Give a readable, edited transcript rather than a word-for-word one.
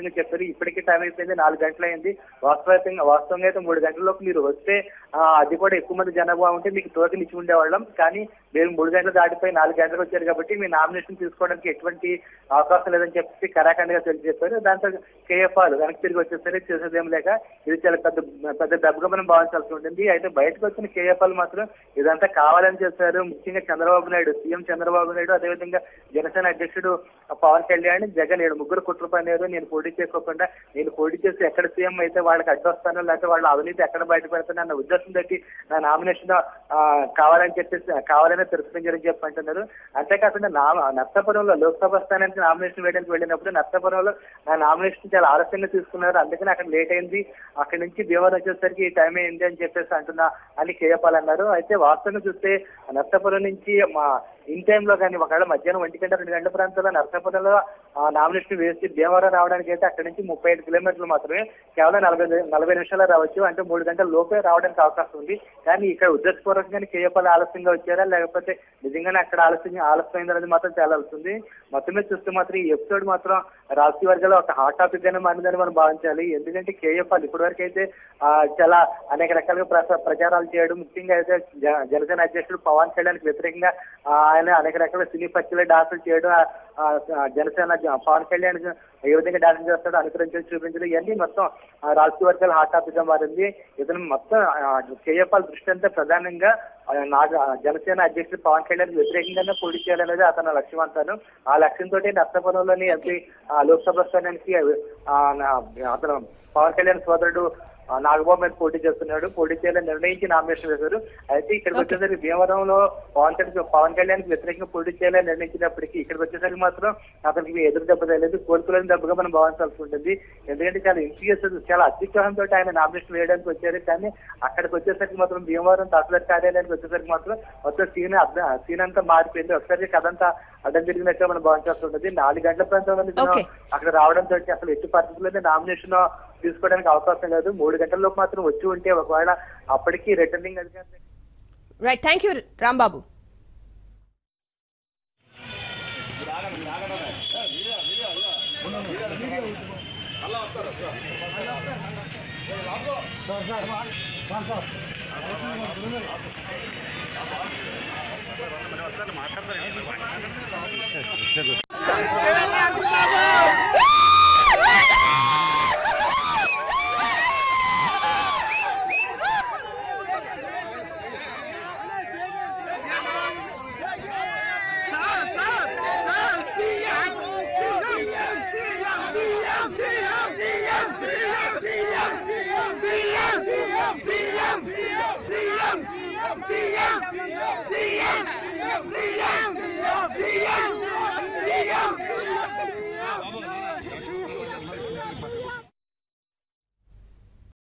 విధంగా చెప్పారు. ఇప్పటికీ టైం అయిపోయింది, 4 గంటలు అయింది. వాస్తవంగా అయితే 3 గంటలలోపు మీరు వస్తే అది కూడా ఎక్కువ మంది జనాభా ఉంటే మీకు టోకెన్ ఇచ్చి ఉండేవాళ్ళం. కానీ మీరు 3 గంటలు దాటిపోయి 4 గంటలకు వచ్చారు కాబట్టి మీ నామినేషన్ తీసుకోవడానికి ఎటువంటి అవకాశం లేదని చెప్పి కరాఖండిగా చెప్పారు. దాంతో కేఎఫ్ఆర్ వెనక్కి తిరిగి వచ్చేసరికి చేసేదేం లేక ఇది చాలా పెద్ద దెబ్బగా మనం భావించాల్సి ఉంటుంది. అయితే బయటకు వచ్చిన కేఎఫ్ఆర్ మాత్రం ఇదంతా కావాలని చేశారు. ముఖ్యంగా చంద్రబాబు నాయుడు, సీఎం చంద్రబాబు నాయుడు, అదేవిధంగా జనసేన అధ్యక్షుడు పవన్ కళ్యాణ్, జగన్ 7 కుట్ర పన్నారు. నేను పోటీ చేసుకోకుండా నేను పోటీ చేసి ఎక్కడ సీఎం అయితే వాళ్ళకి అడ్డొస్తాను, లేకపోతే వాళ్ళ అవినీతి ఎక్కడ బయట పెడతాను అన్న ఉద్దేశం తట్టి నా నామినేషన్ కావాలనే తిరస్కరించారని చెప్పి అంటున్నారు. అంతేకాకుండా నర్సాపురంలో లోక్సభ స్థానానికి నామినేషన్ వేయడానికి వెళ్ళినప్పుడు నర్సాపురంలో నా నామినేషన్ చాలా ఆలస్యంగా తీసుకున్నారు. అందుకని అక్కడ లేట్ అయింది, అక్కడి నుంచి భీమవరం వచ్చేసరికి ఈ టైం అయింది అని చెప్పేసి అంటున్నా అని కేఎఫ్ఆర్ అన్నారు. అయితే వాస్తవంగా చూస్తే నర్సాపురం నుంచి మా ఇన్ టైంలో కానీ ఒకవేళ మధ్యాహ్నం 1 గంట 2 గంటల ప్రాంతంలో నర్సాపురంలో నామినేషన్ వేసి భీమవరం రావడానికి అయితే అక్కడి నుంచి 35 కిలోమీటర్లు మాత్రమే, కేవలం 40 నిమిషాలు రావచ్చు. అంటే 3 గంటల లోపే రావడానికి అవకాశం ఉంది. కానీ ఇక్కడ ఉద్దేశపూర్వకంగానే కేఎఫ్ఆర్ ఆలస్యంగా వచ్చారా లేకపోతే నిజంగానే అక్కడ ఆలస్యమైంది అనేది మాత్రం తేలాల్సింది. మొత్తం మీద చూస్తే మాత్రం ఈ ఎపిసోడ్ మాత్రం రాజకీయ వర్గాల్లో ఒక హాట్ టాపిక్ గానే మారిందని మనం భావించాలి. ఎందుకంటే కేఎఫ్ఆర్ ఇప్పటి వరకు అయితే చాలా అనేక రకాలుగా ప్రచారాలు చేయడం, ముఖ్యంగా అయితే జనసేన అధ్యక్షుడు పవన్ కళ్యాణ్ వ్యతిరేకంగా ఆయన అనేక రకాల సినీ పక్షులే డాన్సులు చేయడం, జనసేన పవన్ కళ్యాణ్ ఏ విధంగా డాన్స్ చేస్తాడో అనుకరించడం, చూపించడం, ఇవన్నీ మొత్తం రాజకీయ వర్గాల హాట్ టాపిక్ గా మారింది. ఇతను మొత్తం కేఎఫ్ఆర్ దృష్టి అంతా ప్రధానంగా జనసేన అధ్యక్షుడు పవన్ కళ్యాణ్ వ్యతిరేకంగానే పోటీ చేయాలనేది అతని లక్ష్యం అంటాను. ఆ లక్ష్యంతో నర్సాపురంలోని ఎంపీ లోక్సభ స్థానానికి అతను పవన్ కళ్యాణ్ సోదరుడు నాగబాబు మీద పోటీ చేస్తున్నాడు. పోటీ చేయాలని నిర్ణయించి నామినేషన్ వేశారు. అయితే ఇక్కడికి వచ్చేసరికి భీమవరంలో పవన్ కళ్యాణ్ వ్యతిరేకంగా పోటీ చేయాలని నిర్ణయించినప్పటికీ ఇక్కడికి వచ్చేసరికి మాత్రం అతనికి ఎదురు దెబ్బ తేలేదు, కోలుకోలేని దెబ్బగా మనం భావించాల్సి ఉంటుంది. ఎందుకంటే చాలా ఇంటీరియస్, చాలా అత్యుత్సాహంతో ఆయన నామినేషన్ వేయడానికి వచ్చారు. కానీ అక్కడికి వచ్చేసరికి మాత్రం భీమవరం తహసీల్దార్ కార్యాలయానికి వచ్చేసరికి మాత్రం మొత్తం సీన్ అంతా మారిపోయింది. ఒకసారి కథ అంతా అడ్డం తిరిగినట్టుగా మనం భావించాల్సి ఉంటుంది. 4 గంటల ప్రాంతంలో అక్కడ రావడంతో అసలు ఎట్టి పరిస్థితుల్లోనే నామినేషన్ తీసుకోవడానికి అవకాశం లేదు. 3 గంటల్లోపు మాత్రం వచ్చి ఉంటే ఒకవేళ అప్పటికి రిటర్నింగ్ అధికారులు. Right, thank you Rambabu. CM